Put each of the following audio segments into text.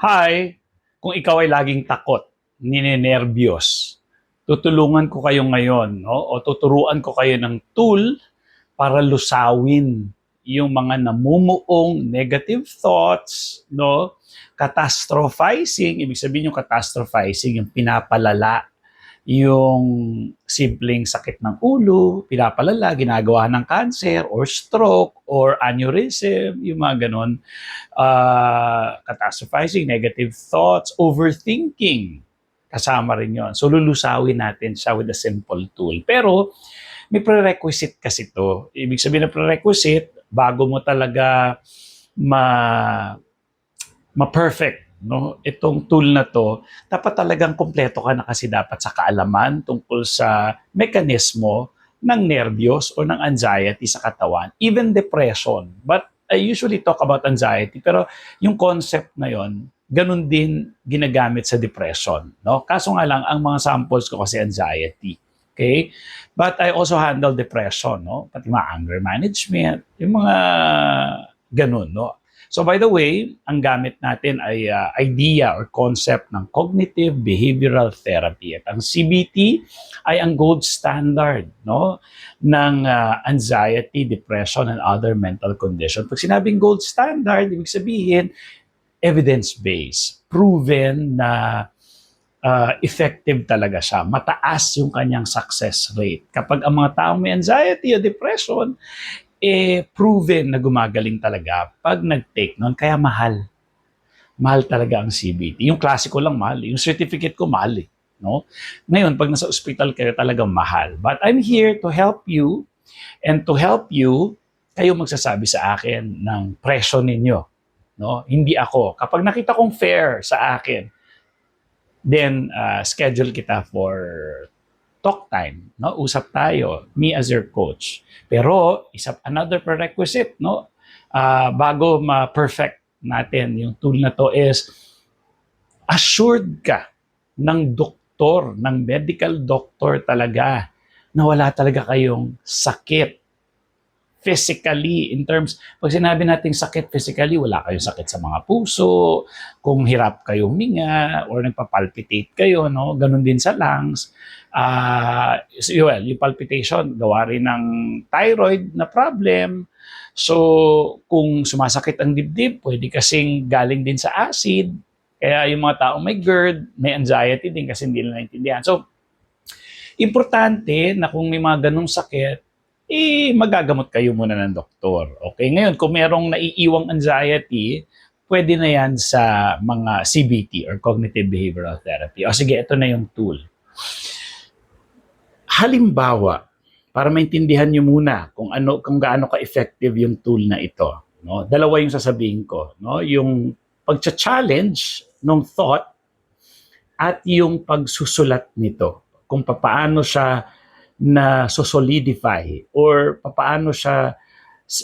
Hi! Kung ikaw ay laging takot, ninenerbiyos, tutulungan ko kayo ngayon, no? O tuturuan ko kayo ng tool para lusawin yung mga namumuong negative thoughts, no? Catastrophizing, ibig sabihin yung catastrophizing, yung pinapalala yung simpleng sakit ng ulo, pinapalala, ginagawa ng cancer or stroke or aneurysm, yung mga ganon. Catastrophizing, negative thoughts, overthinking, kasama rin yon. So lulusawin natin siya with a simple tool. Pero may prerequisite kasi to. Ibig sabihin ng prerequisite, bago mo talaga ma ma-perfect, no, itong tool na to, dapat talagang kumpleto ka na kasi dapat sa kaalaman tungkol sa mekanismo ng nerbiyos o ng anxiety sa katawan, even depression. But I usually talk about anxiety, pero yung concept na yon, ganun din ginagamit sa depression, no? Kaso nga lang, ang mga samples ko kasi anxiety. Okay? But I also handle depression, no? Pati mga anger management, yung mga ganun, no? So by the way, ang gamit natin ay idea or concept ng cognitive behavioral therapy. At ang CBT ay ang gold standard, no, ng anxiety, depression, and other mental condition. Pag sinabing gold standard, ibig sabihin evidence-based, proven na effective talaga siya. Mataas yung kanyang success rate. Kapag ang mga taong may anxiety o depression, proven na gumagaling talaga pag nag-take nun. Kaya mahal. Mahal talaga ang CBT. Yung klasiko lang mahal. Yung certificate ko mahal. No? Ngayon, pag nasa ospital kayo, talagang mahal. But I'm here to help you and to help you, kayo magsasabi sa akin ng presyo ninyo. No? Hindi ako. Kapag nakita kong fair sa akin, then schedule kita for talk time, no? Usap tayo, me as your coach. Pero another prerequisite, no? Bago ma-perfect natin yung tool na to is assured ka ng doktor, ng medical doctor talaga na wala talaga kayong sakit physically, in terms, pag sinabi natin sakit physically, wala kayong sakit sa mga puso, kung hirap kayo huminga, or nagpapalpitate kayo, no? Ganun din sa lungs. Well, yung palpitation, gawa rin ng thyroid na problem. So, kung sumasakit ang dibdib, pwede kasing galing din sa acid. Kaya yung mga taong may GERD, may anxiety din kasi hindi nila naintindihan. So, importante na kung may mga ganong sakit, magagamot kayo muna ng doktor. Okay? Ngayon, kung merong naiiwang anxiety, pwede na yan sa mga CBT or Cognitive Behavioral Therapy. O sige, ito na yung tool. Halimbawa, para maintindihan nyo muna kung gaano ka-effective yung tool na ito. No? Dalawa yung sasabihin ko. No? Yung pag-challenge ng thought at yung pagsusulat nito. Kung paano siya na solidify or paano siya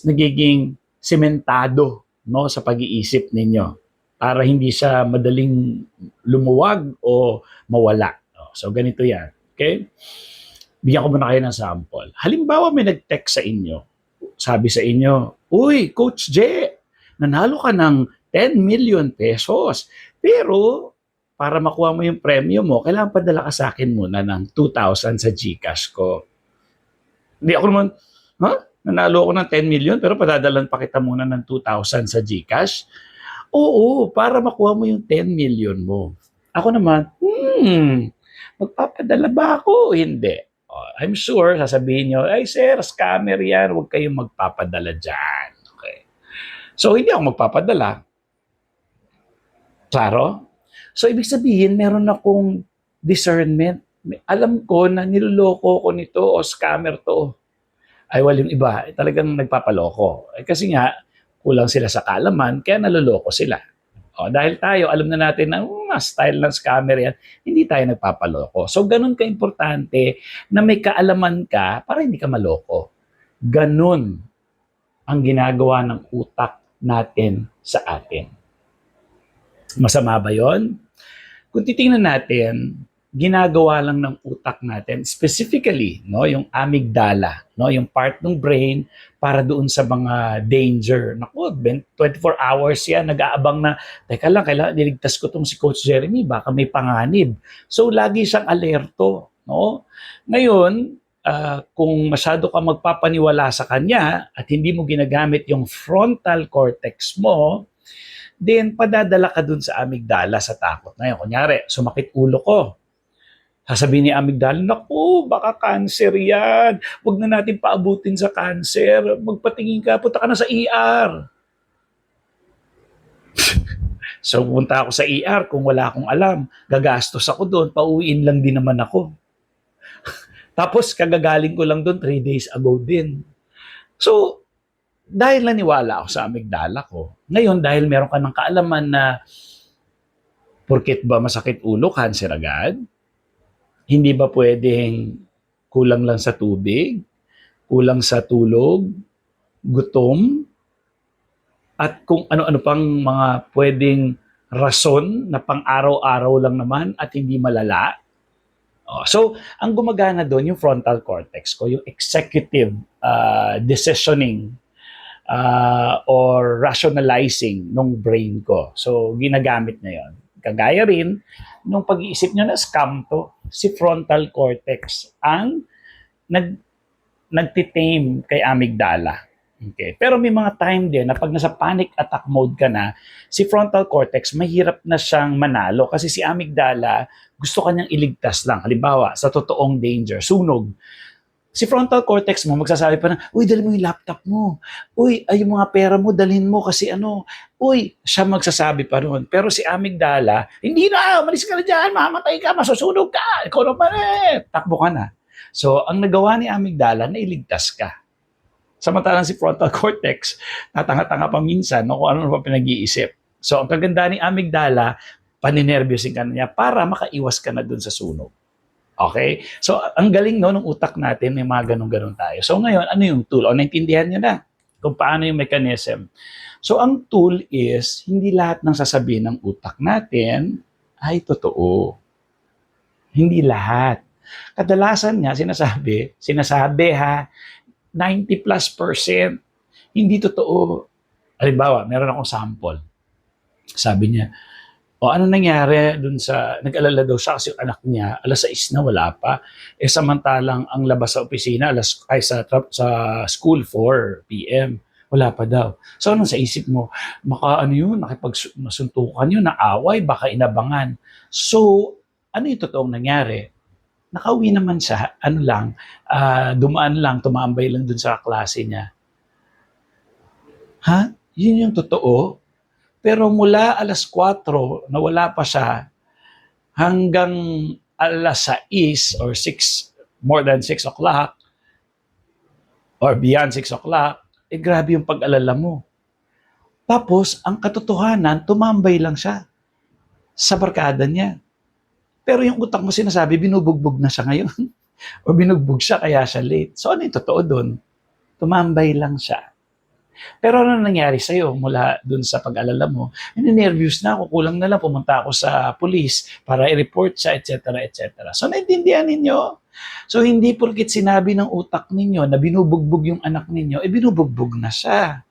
nagiging sementado, no, sa pag-iisip ninyo para hindi siya madaling lumuwag o mawala. So ganito yan. Okay? Bigyan ko muna kayo ng sample. Halimbawa may nag-text sa inyo. Sabi sa inyo, "Uy, Coach J, nanalo ka ng 10 million pesos. Pero para makuha mo yung premyo mo, kailangan padala ka sa akin muna ng 2,000 sa GCash ko." Hindi ako naman, ha? Nanalo ako ng 10 million pero padadalan pa kita muna ng 2,000 sa GCash? Oo, para makuha mo yung 10 million mo. Ako naman, magpapadala ba ako? Hindi. I'm sure, sasabihin nyo, "Ay sir, scammer yan, huwag kayong magpapadala dyan." Okay. So, hindi ako magpapadala. Klaro? So, ibig sabihin, meron akong discernment. Alam ko na niloloko ko nito o scammer to. Ay, yung iba, talagang nagpapaloko. Kasi nga, kulang sila sa kaalaman, kaya naloloko sila. Dahil tayo, alam na natin na style ng scammer yan, hindi tayo nagpapaloko. So, ganun ka-importante na may kaalaman ka para hindi ka maloko. Ganun ang ginagawa ng utak natin sa atin. Masama ba yon? Kung titingnan natin, ginagawa lang ng utak natin, specifically, no, yung amygdala, no, yung part ng brain para doon sa mga danger. Naku, 24 hours yan, nag-aabang na, teka lang, kailangan niligtas ko tong si Coach Jeremy, baka may panganib. So, lagi siyang alerto, no? Ngayon, kung masyado ka magpapaniwala sa kanya at hindi mo ginagamit yung frontal cortex mo, then padadala ka dun sa amygdala sa takot na yun. Kunyari, sumakit ulo ko. Sasabihin ni amygdala, naku, baka cancer yan. Huwag na natin paabutin sa cancer. Magpatingin ka, punta ka na sa ER. So, punta ako sa ER kung wala akong alam. Gagastos ako doon, pauwiin lang din naman ako. Tapos, kagagaling ko lang doon 3 days ago din. So, dahil naniwala ako sa amygdala ko, ngayon dahil meron ka ng kaalaman na porket ba masakit ulo, cancer agad? Hindi ba pwedeng kulang lang sa tubig, kulang sa tulog, gutom, at kung ano-ano pang mga pwedeng rason na pang-araw-araw lang naman at hindi malala? So, ang gumagana doon yung frontal cortex ko, yung executive decisioning or rationalizing nung brain ko. So, ginagamit niya yon. Kagaya rin, nung pag-iisip niyo na scam to, si frontal cortex ang nagtitame kay amygdala. Okay. Pero may mga time din na pag nasa panic attack mode ka na, si frontal cortex mahirap na siyang manalo kasi si amygdala gusto kanyang iligtas lang. Halimbawa, sa totoong danger, sunog. Si frontal cortex mo magsasabi pa na, uy, dali mo yung laptop mo. Uy, ay yung mga pera mo, dalhin mo kasi ano. Uy, siya magsasabi pa noon. Pero si amygdala, hindi na, malis ka na dyan, mamatay ka, masusunog ka, ikaw naman takbo ka na. So, ang nagawa ni amygdala, nailigtas ka. Samantalang si frontal cortex, natanga-tanga pa minsan no, kung ano pa pinag-iisip. So, ang kaganda ni amygdala, paninervyosin ka na niya para makaiwas ka na dun sa sunog. Okay? So, ang galing no, ng utak natin, may mga ganun-ganun tayo. So, ngayon, ano yung tool? O, naintindihan niyo na kung paano yung mechanism. So, ang tool is, hindi lahat ng sasabihin ng utak natin ay totoo. Hindi lahat. Kadalasan niya, sinasabi ha, 90+%, hindi totoo. Halimbawa, meron akong sample. Sabi niya, o ano nangyari dun sa, nag-alala daw siya kasi yung anak niya, 6:00 na wala pa. Samantalang ang labas sa opisina, sa school 4 p.m. Wala pa daw. So anong sa isip mo? Baka ano yun, nakipagsuntukan yun, naaway, baka inabangan. So, ano yung totoong nangyari? Nakauwi naman siya, dumaan lang, tumambay lang dun sa klase niya. Ha? Yun yung totoo? Pero mula 4:00 na wala pa siya, hanggang 6:00 or 6, more than 6 o'clock, or beyond 6 o'clock, grabe yung pag-alala mo. Tapos, ang katotohanan, tumambay lang siya sa barkada niya. Pero yung utak mo sinasabi, binubugbog na siya ngayon. O binugbog siya, kaya siya late. So ano yung totoo doon? Tumambay lang siya. Pero ano nangyari sa'yo mula doon sa pag-alala mo? Nervous na ako, kulang na lang, pumunta ako sa police para i-report siya, etc. etc. So naintindihan ninyo? So hindi porkit sinabi ng utak ninyo na binubugbog yung anak ninyo, binubugbog na siya.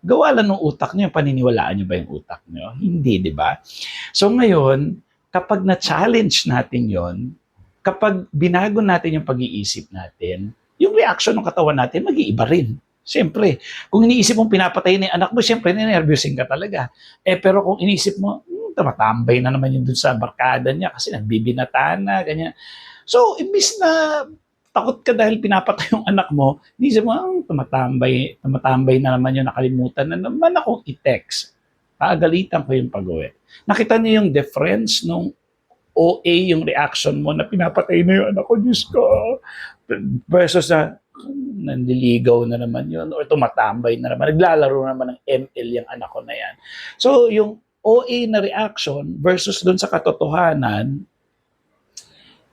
Gawa lang ng utak niyo, paniniwalaan niyo ba yung utak niyo? Hindi, di ba? So ngayon, kapag na-challenge natin yon, kapag binago natin yung pag-iisip natin, yung reaction ng katawan natin, mag-iiba rin. Siyempre, kung iniisip mong pinapatay na yung anak mo, siyempre, ninervyusin ka talaga. Pero kung iniisip mo, tumatambay na naman yun dun sa barkada niya kasi nagbibinata na, ganyan. So, imbis na takot ka dahil pinapatay yung anak mo, iniisip mo, tumatambay na naman yun, nakalimutan na naman akong i-text. Paagalitan ko yung pag-uwi. Nakita niyo yung difference nung OA yung reaction mo na pinapatay na yung anak ko, Diyos ko, versus na nandiligaw na naman yun or tumatambay na naman, naglalaro naman ng ML yung anak ko na yan. So yung OA na reaction versus dun sa katotohanan,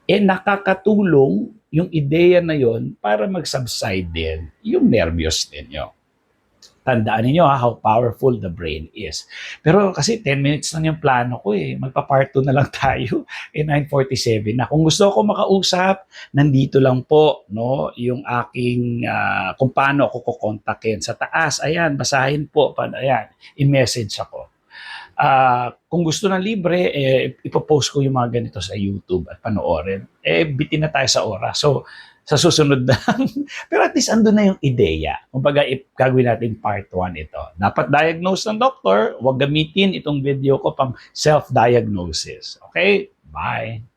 nakakatulong yung ideya na yon para mag-subside din yung nervyos ninyo. Tandaan niyo how powerful the brain is. Pero kasi 10 minutes lang yung plano ko eh. Magpa-part 2 na lang tayo. 9:47 na. Kung gusto ko makausap, nandito lang po no yung aking kung paano ako kukontakin sa taas. Ayan, basahin po. Ayan, i-message ako. Kung gusto ng libre, ipopost ko yung mga ganito sa YouTube at panoorin. Bitin na tayo sa oras. So, sa susunod na. Pero at least andun na yung ideya. Kumbaga, gagawin natin part 1 ito. Dapat diagnose ng doktor, huwag gamitin itong video ko pang self-diagnosis. Okay? Bye!